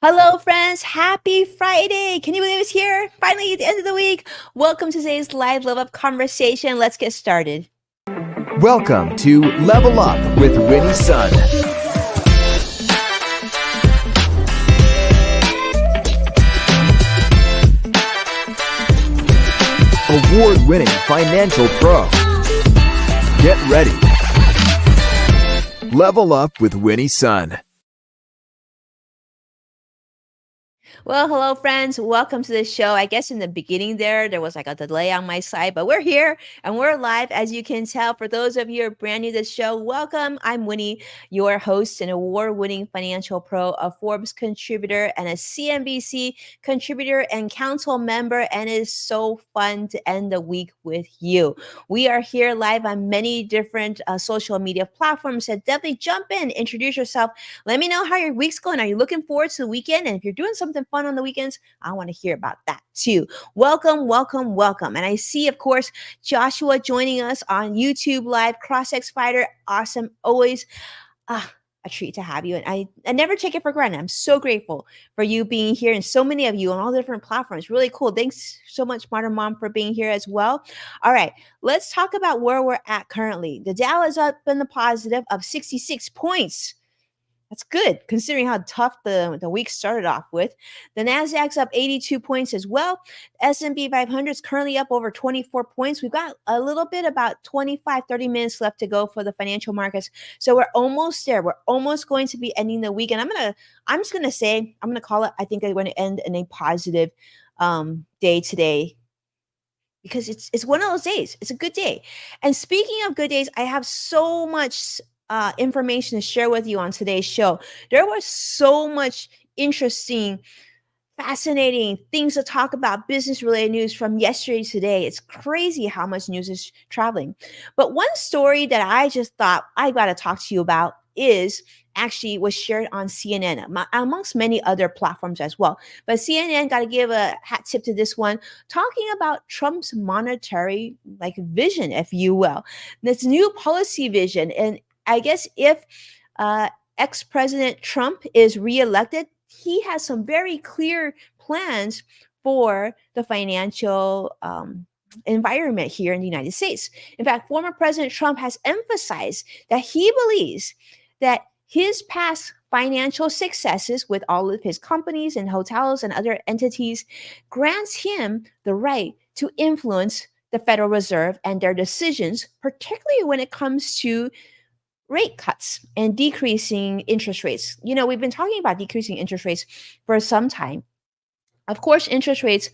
Hello, friends. Happy Friday. Can you believe it's here? Finally, at the end of the week. Welcome to today's live level up conversation. Let's get started. Welcome to Level Up with Winnie Sun. Award-winning financial pro. Get ready. Level Up with Winnie Sun. Well, hello, friends. Welcome to the show. I guess in the beginning there was like a delay on my side, but we're here and we're live, as you can tell. For those of you who are brand new to the show, welcome. I'm Winnie, your host, an award-winning financial pro, a Forbes contributor, and a CNBC contributor and council member. And it is so fun to end the week with you. We are here live on many different social media platforms. So definitely jump in, introduce yourself. Let me know how your week's going. Are you looking forward to the weekend? And if you're doing something fun on the weekends, I want to hear about that too. Welcome, welcome, welcome. And I see, of course, Joshua joining us on YouTube Live, CrossX Fighter. Awesome. Always a treat to have you. And I never take it for granted. I'm so grateful for you being here and so many of you on all different platforms. Really cool. Thanks so much, Smarter Mom, for being here as well. All right, let's talk about where we're at currently. The Dow is up in the positive of 66 points. That's good considering how tough the week started off with. The Nasdaq's up 82 points as well. S&P 500 is currently up over 24 points. We've got a little bit, about 25-30 minutes left to go for the financial markets. So we're almost there. We're almost going to be ending the week. And I'm just gonna say, I'm gonna call it, I think I'm going to end in a positive day today, because it's one of those days. It's a good day. And speaking of good days, I have so much information to share with you on today's show. There was so much interesting, fascinating things to talk about, business related news from yesterday to today. It's crazy how much news is traveling. But one story that I just thought I got to talk to you about is actually was shared on CNN amongst many other platforms as well. But CNN, got to give a hat tip to this one, talking about Trump's monetary vision, if you will, this new policy vision. And I guess if ex-President Trump is reelected, he has some very clear plans for the financial environment here in the United States. In fact, former President Trump has emphasized that he believes that his past financial successes with all of his companies and hotels and other entities grants him the right to influence the Federal Reserve and their decisions, particularly when it comes to rate cuts and decreasing interest rates. You know, we've been talking about decreasing interest rates for some time. Of course, interest rates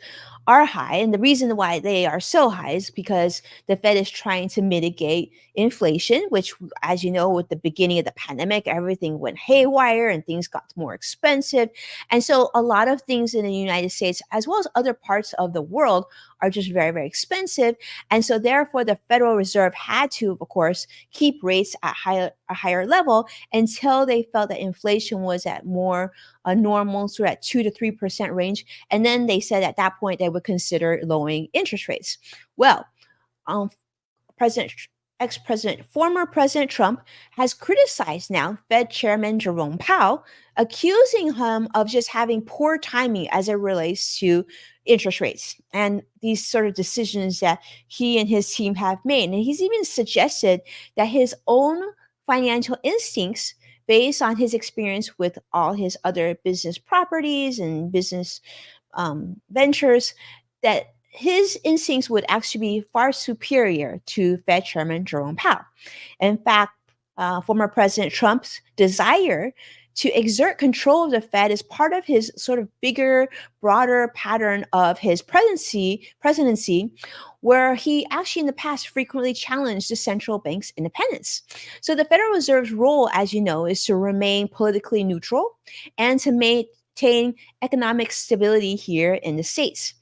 are high, and the reason why they are so high is because the Fed is trying to mitigate inflation, which, as you know, with the beginning of the pandemic, everything went haywire and things got more expensive. And so a lot of things in the United States, as well as other parts of the world, are just very, very expensive. And so therefore, the Federal Reserve had to, of course, keep rates at a higher level until they felt that inflation was at more a normal, sort of at 2 to 3% range. And then they said at that point they would consider lowering interest rates. Well, um, President former President Trump has criticized now Fed Chairman Jerome Powell, accusing him of just having poor timing as it relates to interest rates and these sort of decisions that he and his team have made. And he's even suggested that his own financial instincts, based on his experience with all his other business properties and business ventures, that his instincts would actually be far superior to Fed Chairman Jerome Powell. In fact, former President Trump's desire to exert control of the Fed is part of his sort of bigger, broader pattern of his presidency, where he actually in the past frequently challenged the central bank's independence. So the Federal Reserve's role, as you know, is to remain politically neutral and to maintain economic stability here in the States.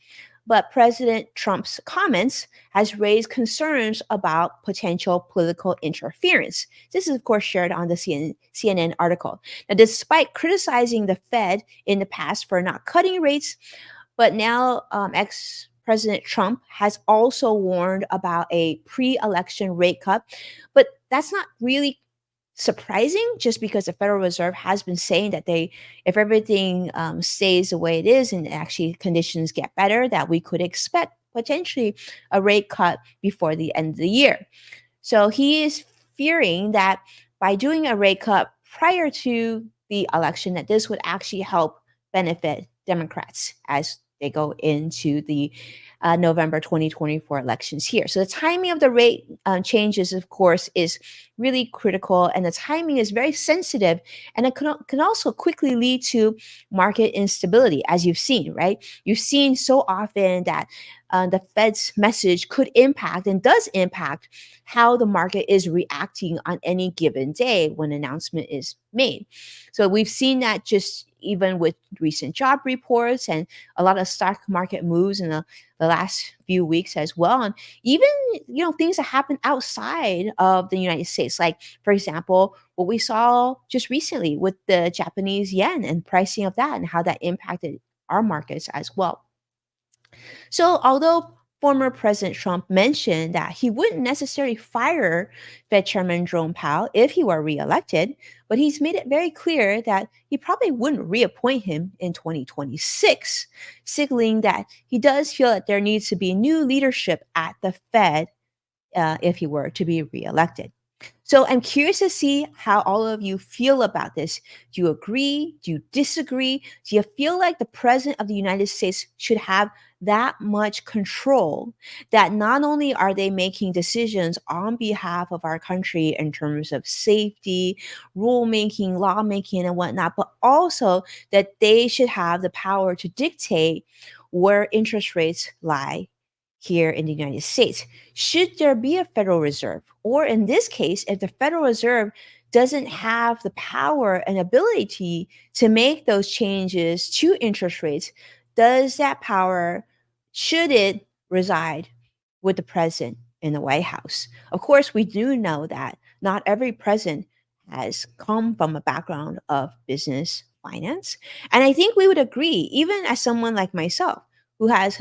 But President Trump's comments has raised concerns about potential political interference. This is, of course, shared on the CNN article. Now, despite criticizing the Fed in the past for not cutting rates, but now ex-President Trump has also warned about a pre-election rate cut. But that's not really surprising just because the Federal Reserve has been saying that if everything stays the way it is and actually conditions get better, that we could expect potentially a rate cut before the end of the year. So he is fearing that by doing a rate cut prior to the election, that this would actually help benefit Democrats as they go into the November 2024 elections here. So the timing of the rate changes, of course, is really critical, and the timing is very sensitive, and it can also quickly lead to market instability, as you've seen, right? You've seen so often that the Fed's message could impact and does impact how the market is reacting on any given day when an announcement is made. So we've seen that just even with recent job reports and a lot of stock market moves in the last few weeks as well. And even, things that happen outside of the United States, like, for example, what we saw just recently with the Japanese yen and pricing of that and how that impacted our markets as well. So, although former President Trump mentioned that he wouldn't necessarily fire Fed Chairman Jerome Powell if he were reelected, but he's made it very clear that he probably wouldn't reappoint him in 2026, signaling that he does feel that there needs to be new leadership at the Fed if he were to be reelected. So I'm curious to see how all of you feel about this. Do you agree? Do you disagree? Do you feel like the President of the United States should have that much control that not only are they making decisions on behalf of our country in terms of safety, rulemaking, lawmaking, and whatnot, but also that they should have the power to dictate where interest rates lie here in the United States? Should there be a Federal Reserve? Or in this case, if the Federal Reserve doesn't have the power and ability to make those changes to interest rates, does that power, should it reside with the president in the White House? Of course, we do know that not every president has come from a background of business finance. And I think we would agree, even as someone like myself who has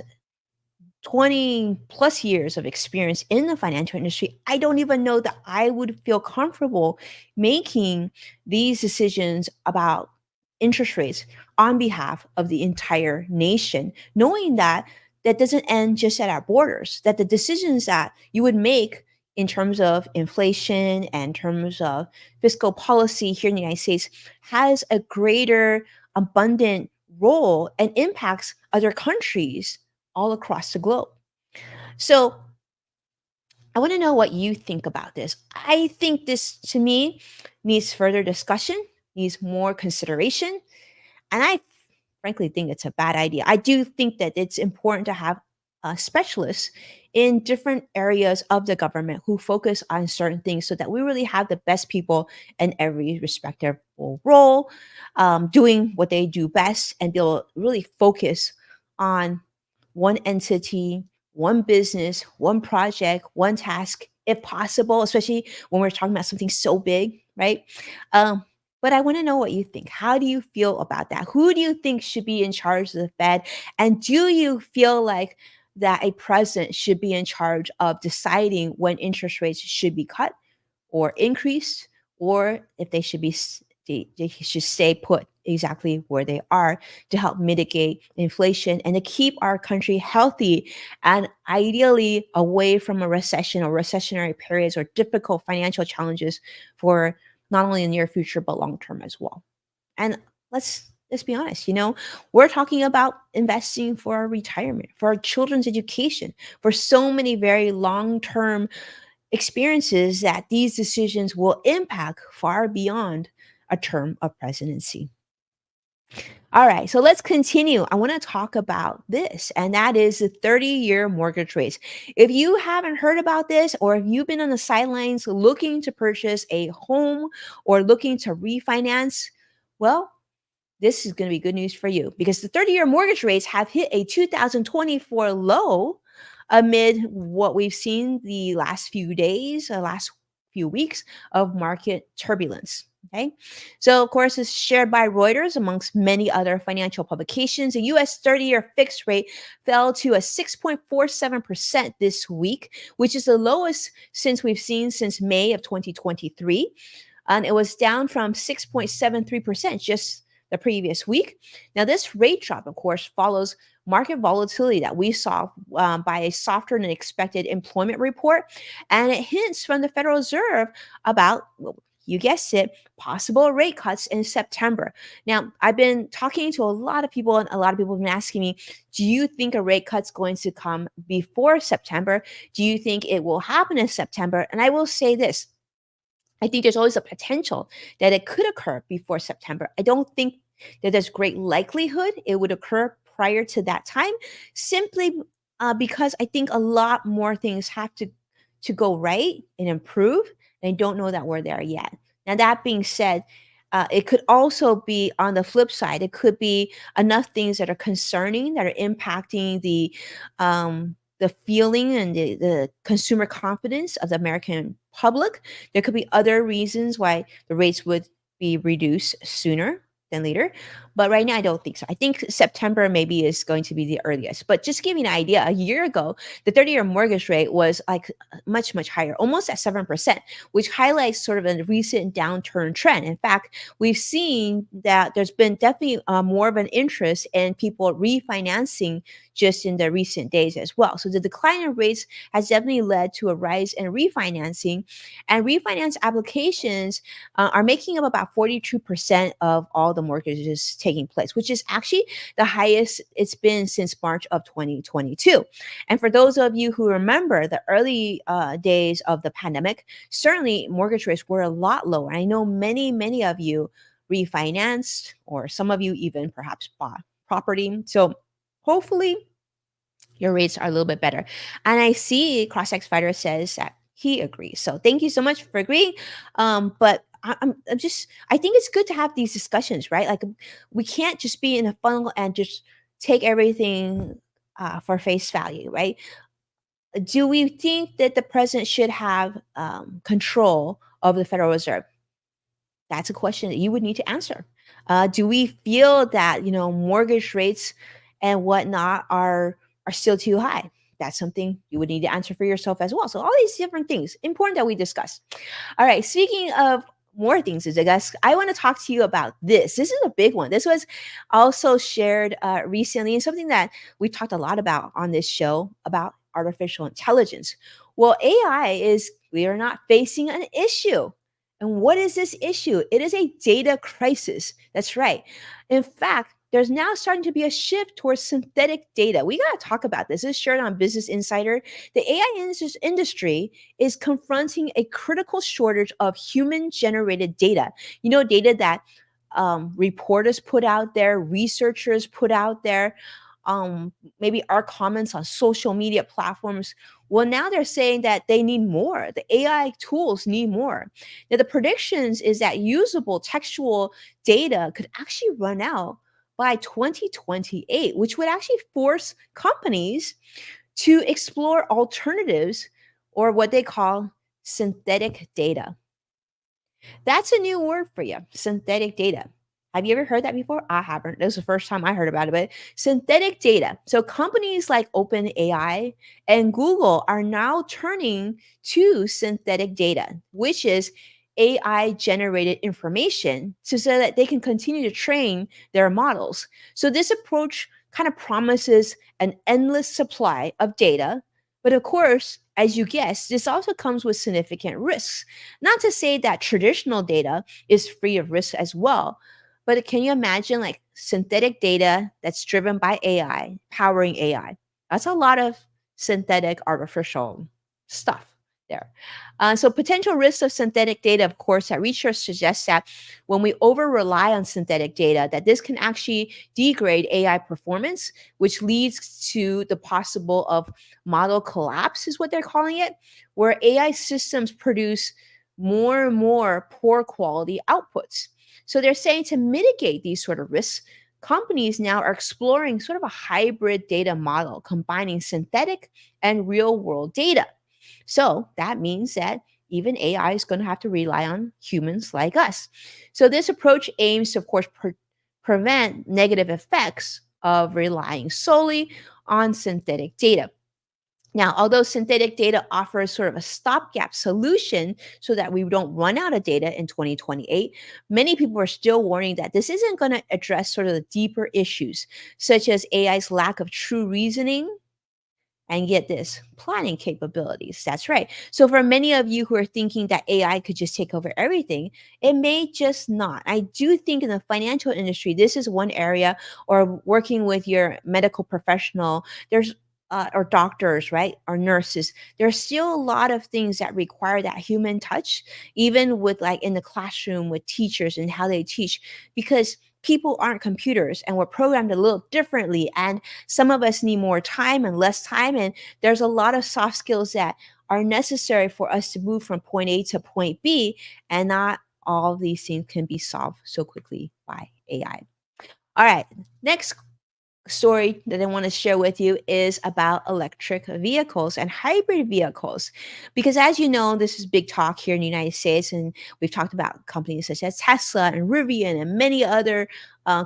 20 plus years of experience in the financial industry, I don't even know that I would feel comfortable making these decisions about interest rates on behalf of the entire nation, knowing that that doesn't end just at our borders, that the decisions that you would make in terms of inflation and in terms of fiscal policy here in the United States has a greater abundant role and impacts other countries all across the globe. So I want to know what you think about this. I think this, to me, needs further discussion, needs more consideration. And I frankly think it's a bad idea. I do think that it's important to have specialists in different areas of the government who focus on certain things so that we really have the best people in every respective role, doing what they do best and be able to really focus on one entity, one business, one project, one task, if possible, especially when we're talking about something so big, right? But I want to know what you think. How do you feel about that? Who do you think should be in charge of the Fed? And do you feel like that a president should be in charge of deciding when interest rates should be cut or increased, or if they should be they should stay put exactly where they are to help mitigate inflation and to keep our country healthy and ideally away from a recession or recessionary periods or difficult financial challenges for not only the near future but long term as well. And let's be honest, we're talking about investing for our retirement, for our children's education, for so many very long term experiences that these decisions will impact far beyond a term of presidency. All right, so let's continue. I want to talk about this, and that is the 30-year mortgage rates. If you haven't heard about this, or if you've been on the sidelines looking to purchase a home or looking to refinance, well, this is going to be good news for you because the 30-year mortgage rates have hit a 2024 low amid what we've seen the last few days, the last few weeks of market turbulence. Okay. So, of course, it's shared by Reuters amongst many other financial publications. The US 30-year fixed rate fell to a 6.47% this week, which is the lowest since we've seen since May of 2023. and it was down from 6.73% just the previous week. Now, this rate drop, of course, follows market volatility that we saw by a softer than expected employment report, and it hints from the Federal Reserve about, well, you guessed it, possible rate cuts in September. Now, I've been talking to a lot of people, and a lot of people have been asking me, do you think a rate cut's going to come before September? Do you think it will happen in September? And I will say this, I think there's always a potential that it could occur before September. I don't think that there's great likelihood it would occur prior to that time, simply because I think a lot more things have to go right and improve. And I don't know that we're there yet. Now, that being said, it could also be on the flip side. It could be enough things that are concerning, that are impacting the feeling and the consumer confidence of the American public. There could be other reasons why the rates would be reduced sooner than later. But right now, I don't think so. I think September maybe is going to be the earliest. But just giving an idea, a year ago, the 30-year mortgage rate was like much, much higher, almost at 7%, which highlights sort of a recent downturn trend. In fact, we've seen that there's been definitely more of an interest in people refinancing just in the recent days as well. So the decline in rates has definitely led to a rise in refinancing, and refinance applications are making up about 42% of all the mortgages taking place, which is actually the highest it's been since March of 2022. And for those of you who remember the early days of the pandemic, certainly mortgage rates were a lot lower. I know many, many of you refinanced, or some of you even perhaps bought property. So hopefully your rates are a little bit better. And I see CrossX Fighter says that he agrees. So thank you so much for agreeing. But I'm just, I think it's good to have these discussions, right? Like, we can't just be in a funnel and just take everything for face value, right? Do we think that the president should have control of the Federal Reserve? That's a question that you would need to answer. Do we feel that, mortgage rates and whatnot are still too high? That's something you would need to answer for yourself as well. So all these different things important that we discuss. All right. Speaking of more things, I guess I want to talk to you about this. This is a big one. This was also shared recently, and something that we talked a lot about on this show about artificial intelligence. Well, AI is, we are not facing an issue. And what is this issue? It is a data crisis. That's right. In fact, there's now starting to be a shift towards synthetic data. We got to talk about this. This is shared on Business Insider. The industry is confronting a critical shortage of human generated data. Data that reporters put out there, researchers put out there, maybe our comments on social media platforms. Well, now they're saying that they need more. The AI tools need more. Now, the predictions is that usable textual data could actually run out by 2028, which would actually force companies to explore alternatives, or what they call synthetic data. That's a new word for you, synthetic data. Have you ever heard that before? I haven't. This is the first time I heard about it. But synthetic data. So companies like OpenAI and Google are now turning to synthetic data, which is AI generated information, so that they can continue to train their models. So this approach kind of promises an endless supply of data. But of course, as you guessed, this also comes with significant risks. Not to say that traditional data is free of risk as well, but can you imagine like synthetic data that's driven by AI, powering AI? That's a lot of synthetic artificial stuff there. So potential risks of synthetic data, of course, that research suggests that when we over rely on synthetic data, that this can actually degrade AI performance, which leads to the possible of model collapse, is what they're calling it, where AI systems produce more and more poor quality outputs. So they're saying to mitigate these sort of risks, companies now are exploring sort of a hybrid data model, combining synthetic and real world data. So that means that even AI is going to have to rely on humans like us. So this approach aims to, of course, prevent negative effects of relying solely on synthetic data. Now, although synthetic data offers sort of a stopgap solution so that we don't run out of data in 2028, many people are still warning that this isn't going to address sort of the deeper issues, such as AI's lack of true reasoning and get this planning capabilities. That's right. So, for many of you who are thinking that AI could just take over everything, it may just not. I do think in the financial industry, this is one area, or working with your medical professional, there's or doctors, right? Or nurses. There's still a lot of things that require that human touch, even with like in the classroom with teachers and how they teach, because people aren't computers and we're programmed a little differently. And some of us need more time and less time. And there's a lot of soft skills that are necessary for us to move from point A to point B. And not all of these things can be solved so quickly by AI. All right. Next story that I want to share with you is about electric vehicles and hybrid vehicles. Because as you know, this is big talk here in the United States, and we've talked about companies such as Tesla and Rivian and many other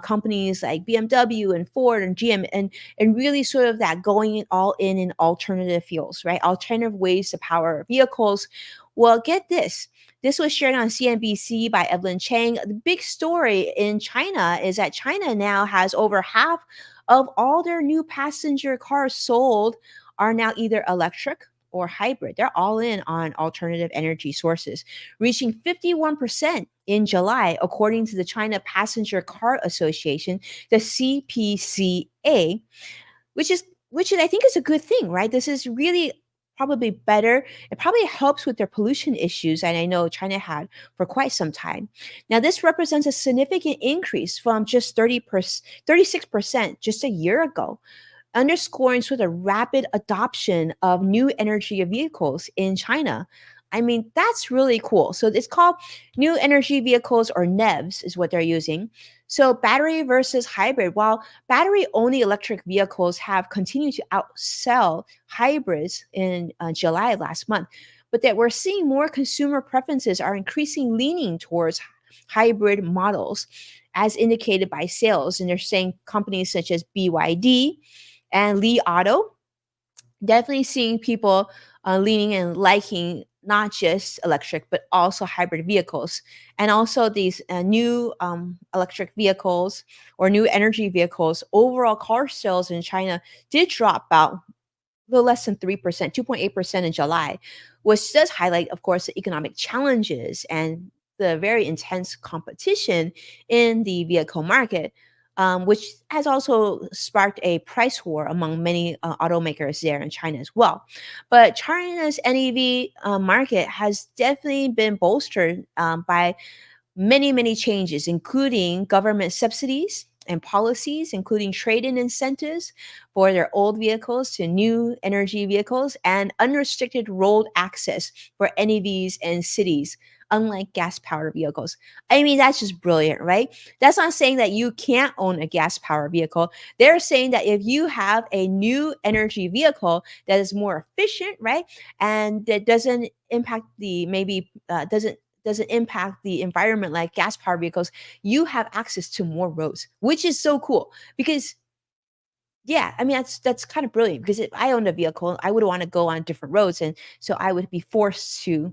companies like BMW and Ford and GM, and really sort of that going all in alternative fuels, right? Alternative ways to power vehicles. Well, get this. This was shared on CNBC by Evelyn Chang. The big story in China is that China now has over half of all their new passenger cars sold are now either electric or hybrid. They're all in on alternative energy sources, reaching 51% in July, according to the China Passenger Car Association, the CPCA, which is I think is a good thing, right? This is really probably better. It probably helps with their pollution issues, and I know China had for quite some time. Now, this represents a significant increase from just 36% just a year ago, underscoring sort of rapid adoption of new energy vehicles in China. I mean, that's really cool. So it's called new energy vehicles, or NEVs is what they're using. So battery versus hybrid. While battery only electric vehicles have continued to outsell hybrids in July last month, but that we're seeing more consumer preferences are increasing leaning towards hybrid models, as indicated by sales. And they're saying companies such as BYD and Li Auto, definitely seeing people leaning and liking not just electric but also hybrid vehicles, and also these new electric vehicles or new energy vehicles. Overall car sales in China did drop about a little less than 3%, 2.8% in July, which does highlight, of course, the economic challenges and the very intense competition in the vehicle market, which has also sparked a price war among many automakers there in China as well. But China's NEV market has definitely been bolstered by many changes, including government subsidies and policies, including trade-in incentives for their old vehicles to new energy vehicles, and unrestricted road access for NEVs in cities, unlike gas-powered vehicles. I mean, that's just brilliant, right? That's not saying that you can't own a gas-powered vehicle. They're saying that if you have a new energy vehicle that is more efficient, right, and that doesn't impact the maybe doesn't impact the environment like gas powered vehicles, you have access to more roads, which is so cool. Because yeah, I mean that's kind of brilliant, because if I owned a vehicle, I would want to go on different roads, and so I would be forced to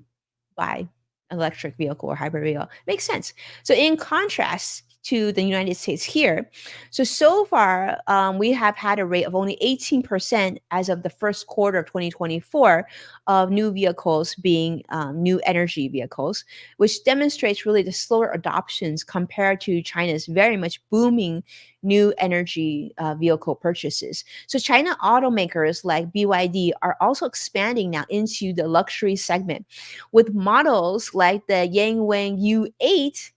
buy an electric vehicle or hybrid vehicle. Makes sense. So in contrast to the United States here, so far we have had a rate of only 18% as of the first quarter of 2024 of new vehicles being new energy vehicles, which demonstrates really the slower adoptions compared to China's very much booming new energy vehicle purchases. So China automakers like BYD are also expanding now into the luxury segment, with models like the Yangwang U8,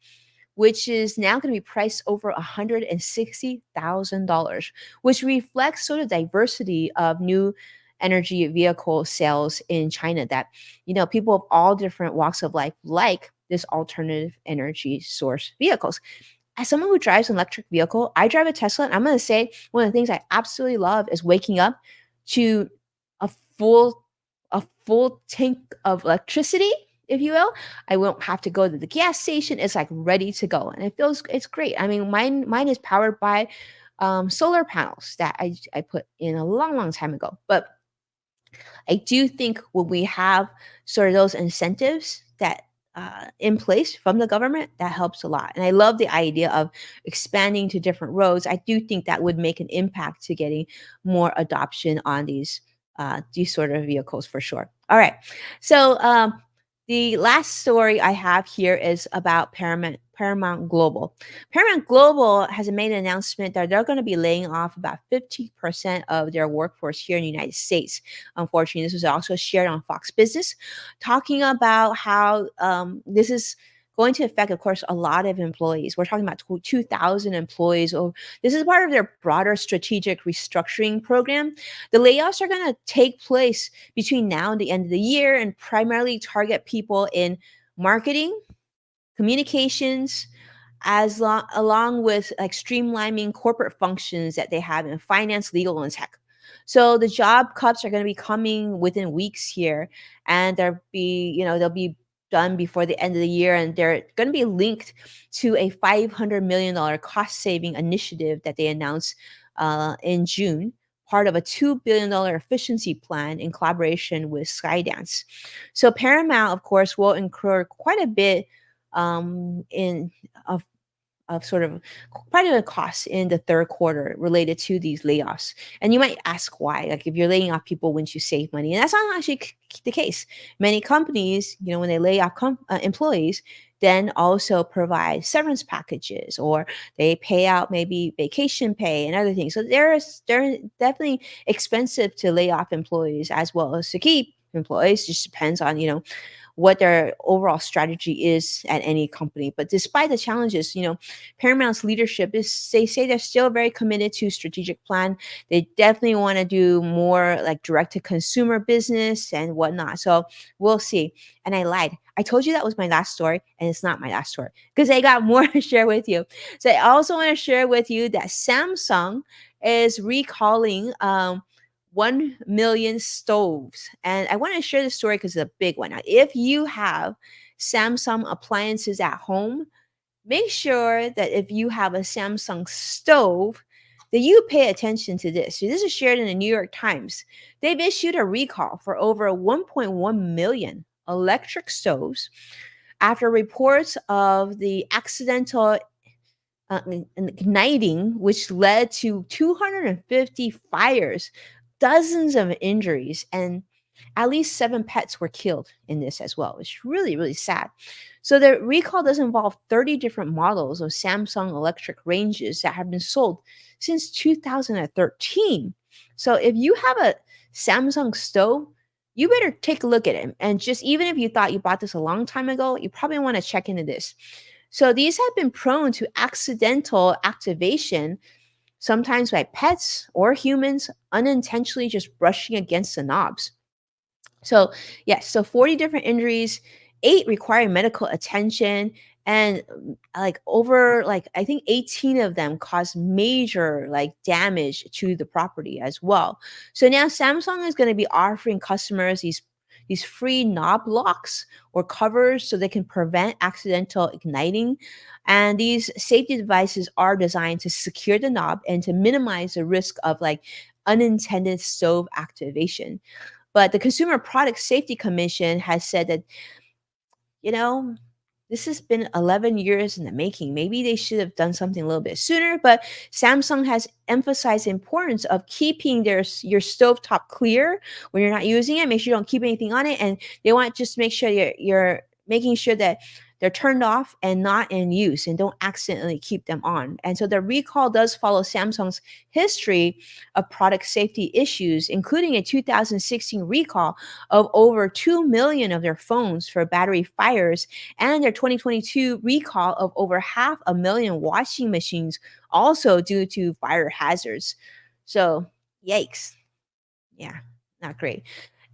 which is now going to be priced over $160,000, which reflects sort of diversity of new energy vehicle sales in China, that people of all different walks of life like this alternative energy source vehicles. As someone who drives an electric vehicle, I drive a Tesla, and I'm going to say one of the things I absolutely love is waking up to a full a full tank of electricity, if you will. I won't have to go to the gas station. It's like ready to go, and it's great. I mean, mine is powered by solar panels that I put in a long time ago. But I do think when we have sort of those incentives that in place from the government, that helps a lot. And I love the idea of expanding to different roads. I do think that would make an impact to getting more adoption on these sort of vehicles for sure. All right, so the last story I have here is about Paramount Global. Paramount Global has made an announcement that they're going to be laying off about 50% of their workforce here in the United States. Unfortunately, this was also shared on Fox Business, talking about how this is going to affect, of course, a lot of employees. We're talking about 2,000 employees. Or this is part of their broader strategic restructuring program. The layoffs are going to take place between now and the end of the year and primarily target people in marketing, communications, along with like streamlining corporate functions that they have in finance, legal, and tech. So the job cuts are going to be coming within weeks here, and they'll be done before the end of the year, and they're going to be linked to a $500 million cost saving initiative that they announced in June, part of a $2 billion efficiency plan in collaboration with Skydance. So Paramount, of course, will incur quite a bit in of sort of quite a cost in the third quarter related to these layoffs. And you might ask why. Like if you're laying off people, wouldn't you save money? And that's not actually the case. Many companies, when they lay off employees, then also provide severance packages or they pay out maybe vacation pay and other things. So they're definitely expensive to lay off employees as well as to keep employees. Just depends on what their overall strategy is at any company. But despite the challenges, Paramount's leadership they say they're still very committed to strategic plan. They definitely want to do more like direct to consumer business and whatnot. So we'll see. And I lied. I told you that was my last story, and it's not my last story because I got more to share with you. So I also want to share with you that Samsung is recalling 1 million stoves. And I want to share this story because it's a big one. Now, if you have Samsung appliances at home, make sure that if you have a Samsung stove, that you pay attention to this. So this is shared in the New York Times. They've issued a recall for over 1.1 million electric stoves after reports of the accidental igniting, which led to 250 fires, dozens of injuries, and at least 7 pets were killed in this as well. It's really, really sad. So the recall does involve 30 different models of Samsung electric ranges that have been sold since 2013. So if you have a Samsung stove, you better take a look at it. And just even if you thought you bought this a long time ago, you probably want to check into this. So these have been prone to accidental activation, sometimes by pets or humans unintentionally just brushing against the knobs. So, yes, so 40 different injuries, 8 requiring medical attention, and like over like I think 18 of them caused major like damage to the property as well. So now Samsung is going to be offering customers these free knob locks or covers so they can prevent accidental igniting. And these safety devices are designed to secure the knob and to minimize the risk of like unintended stove activation. But the Consumer Product Safety Commission has said that, you know, this has been 11 years in the making. Maybe they should have done something a little bit sooner, but Samsung has emphasized the importance of keeping your stovetop clear when you're not using it. Make sure you don't keep anything on it, and they want just to make sure you're making sure that they're turned off and not in use and don't accidentally keep them on. And so the recall does follow Samsung's history of product safety issues, including a 2016 recall of over 2 million of their phones for battery fires and their 2022 recall of over 500,000 washing machines, also due to fire hazards. So, yikes. Yeah, not great.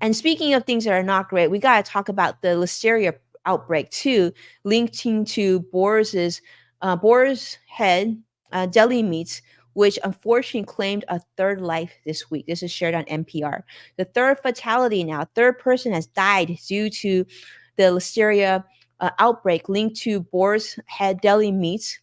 And speaking of things that are not great, we got to talk about the listeria outbreak too, linking to Boar's Head deli meats, which unfortunately claimed a third life this week. This is shared on NPR. The third fatality now, third person has died due to the listeria outbreak linked to Boar's Head deli meats,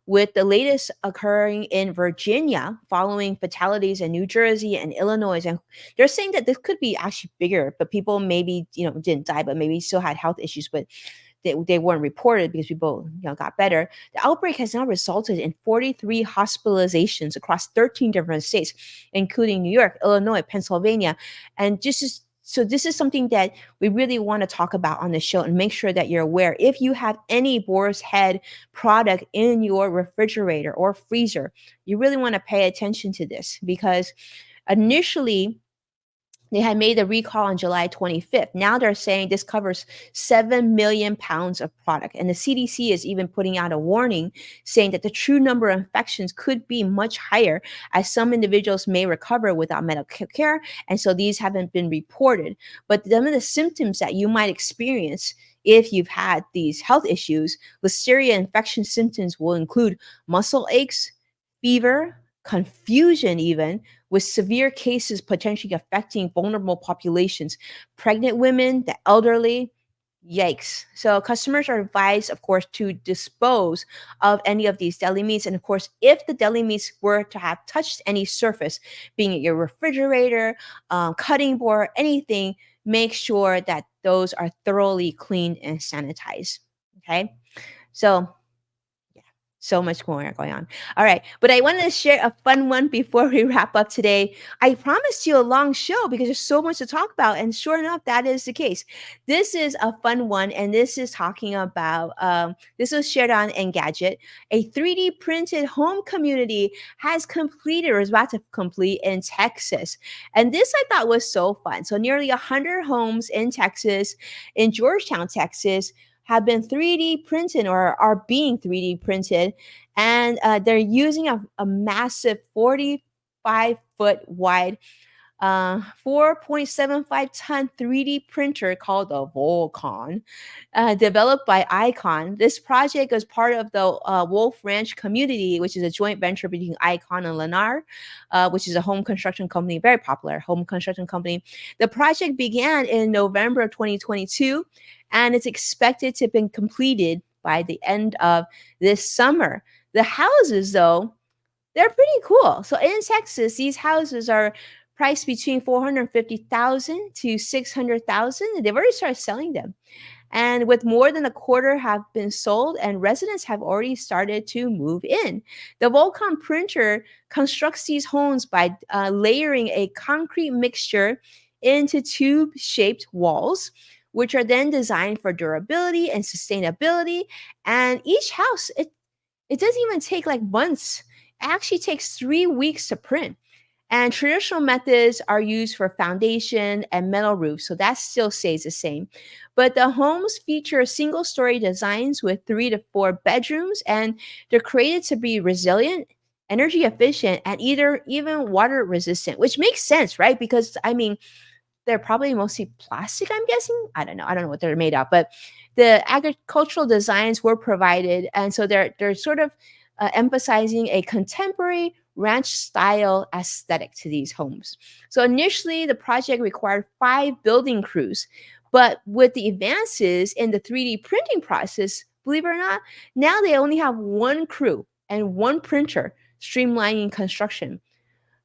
with the latest occurring in Virginia following fatalities in New Jersey and Illinois. And they're saying that this could be actually bigger, but people maybe, didn't die, but maybe still had health issues, but they weren't reported because people got better. The outbreak has now resulted in 43 hospitalizations across 13 different states, including New York, Illinois, Pennsylvania, and so this is something that we really want to talk about on the show and make sure that you're aware. If you have any Boar's Head product in your refrigerator or freezer, you really want to pay attention to this because initially they had made a recall on July 25th. Now they're saying this covers 7 million pounds of product. And the CDC is even putting out a warning saying that the true number of infections could be much higher as some individuals may recover without medical care. And so these haven't been reported. But some of the symptoms that you might experience if you've had these health issues, Listeria infection symptoms will include muscle aches, fever, confusion, even with severe cases potentially affecting vulnerable populations, pregnant women, the elderly. Yikes. So customers are advised, of course, to dispose of any of these deli meats. And of course, if the deli meats were to have touched any surface, being it your refrigerator, cutting board, anything, make sure that those are thoroughly cleaned and sanitized. Okay. So so much more going on. All right. But I wanted to share a fun one before we wrap up today. I promised you a long show because there's so much to talk about. And sure enough, that is the case. This is a fun one. And this is talking about, this was shared on Engadget. A 3D printed home community has completed or is about to complete in Texas. And this I thought was so fun. So nearly 100 homes in Texas, in Georgetown, Texas, have been 3D printed or are being 3D printed. And they're using a massive 45-foot wide, 4.75-ton 3D printer called the Volcon, developed by Icon. This project is part of the Wolf Ranch community, which is a joint venture between Icon and Lennar, which is a home construction company, very popular home construction company. The project began in November of 2022, and it's expected to have been completed by the end of this summer. The houses, though, they're pretty cool. So in Texas, these houses are priced between 450,000 to 600,000. They've already started selling them. And with more than a quarter have been sold and residents have already started to move in. The Volcon printer constructs these homes by layering a concrete mixture into tube-shaped walls, which are then designed for durability and sustainability. And each house, it doesn't even take like months. It actually takes 3 weeks to print. And traditional methods are used for foundation and metal roofs, so that still stays the same. But the homes feature single story designs with 3 to 4 bedrooms, and they're created to be resilient, energy efficient, and even water resistant, which makes sense, right? Because I mean, they're probably mostly plastic, I'm guessing. I don't know what they're made of, but the agricultural designs were provided, and so they're sort of emphasizing a contemporary ranch style aesthetic to these homes. So initially, the project required 5 building crews, but with the advances in the 3D printing process, believe it or not, now they only have 1 crew and 1 printer, streamlining construction.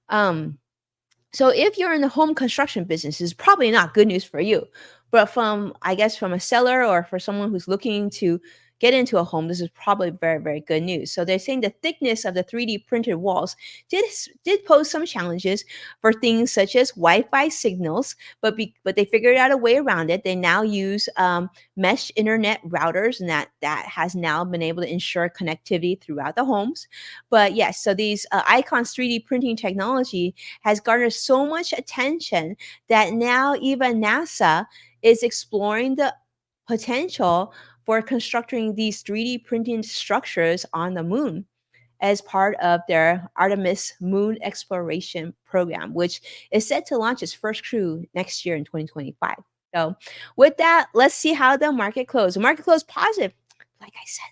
So if you're in the home construction business, it's probably not good news for you. But from a seller or for someone who's looking to get into a home, this is probably very, very good news. So they're saying the thickness of the 3D printed walls did pose some challenges for things such as Wi-Fi signals, but they figured out a way around it. They now use mesh internet routers, and that has now been able to ensure connectivity throughout the homes. But yes, so these Icon's 3D printing technology has garnered so much attention that now even NASA is exploring the potential for constructing these 3D printing structures on the moon as part of their Artemis moon exploration program, which is set to launch its first crew next year in 2025. So with that, let's see how the market closed. The market closed positive, like I said,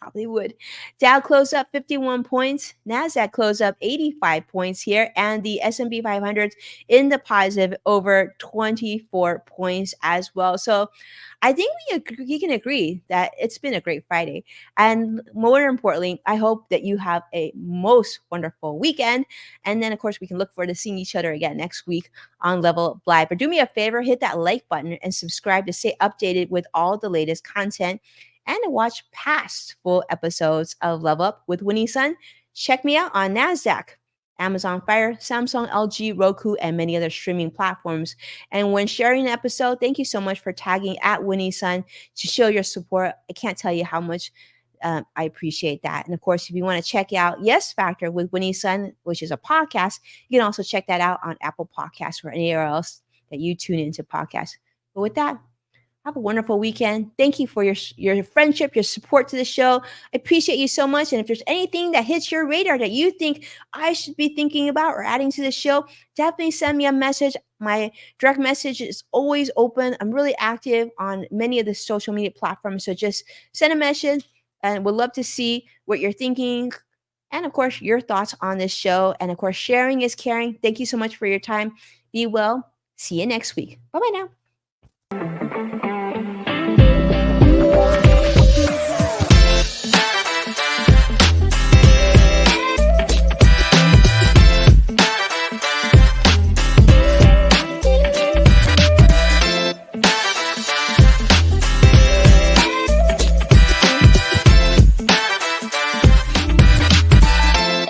probably would. Dow closed up 51 points. Nasdaq closed up 85 points here, and the S&P 500 in the positive over 24 points as well. So I think we can agree that it's been a great Friday. And more importantly, I hope that you have a most wonderful weekend. And then, of course, we can look forward to seeing each other again next week on Level Up Live. But do me a favor, hit that like button and subscribe to stay updated with all the latest content and to watch past full episodes of Level Up with Winnie Sun. Check me out on NASDAQ, Amazon Fire, Samsung, LG, Roku, and many other streaming platforms. And when sharing an episode, thank you so much for tagging at Winnie Sun to show your support. I can't tell you how much I appreciate that. And of course, if you want to check out Yes Factor with Winnie Sun, which is a podcast, you can also check that out on Apple Podcasts or anywhere else that you tune into podcasts. But with that, have a wonderful weekend. Thank you for your friendship, your support to the show. I appreciate you so much. And if there's anything that hits your radar that you think I should be thinking about or adding to the show, definitely send me a message. My direct message is always open. I'm really active on many of the social media platforms. So just send a message and would love to see what you're thinking. And of course, your thoughts on this show. And of course, sharing is caring. Thank you so much for your time. Be well. See you next week. Bye bye now.